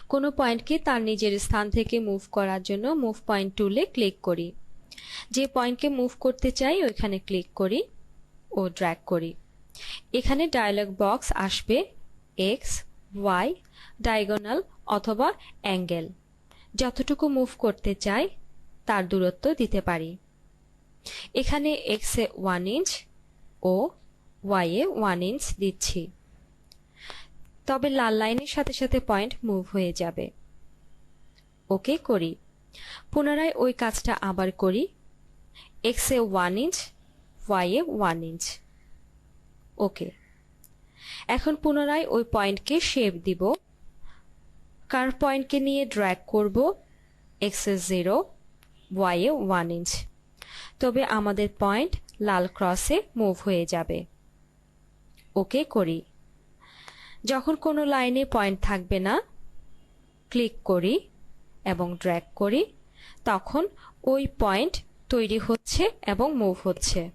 কোনো পয়েন্টকে তার নিজের স্থান থেকে মুভ করার জন্য মুভ পয়েন্ট টুলে ক্লিক করি। যে পয়েন্টকে মুভ করতে চাই ওইখানে ক্লিক করি ও ড্র্যাগ করি। এখানে ডায়লগ বক্স আসবে এক্স, ওয়াই, ডায়াগোনাল অথবা অ্যাঙ্গেল। যতটুকু মুভ করতে চাই তার দূরত্ব দিতে পারি। এখানে x A 1 inch O Y A 1 inch দিচ্ছি। তবে লাল লাইনের সাথে সাথে পয়েন্ট মুভ হয়ে যাবে। ওকে করি। পুনরায় ওই কাজটা আবার করি। X A 1 inch, Y A 1 inch. ওকে। এখন পুনরায় ওই পয়েন্টকে শেপ দিব। কার্ভ পয়েন্টকে নিয়ে ড্র্যাগ করব x A 0, Y A 1 inch. তবে আমাদের পয়েন্ট লাল ক্রসে মুভ হয়ে যাবে। ওকে করি। যখন কোনো লাইনে পয়েন্ট থাকবে না ক্লিক করি এবং ড্র্যাগ করি, তখন ওই পয়েন্ট তৈরি হচ্ছে এবং মুভ হচ্ছে।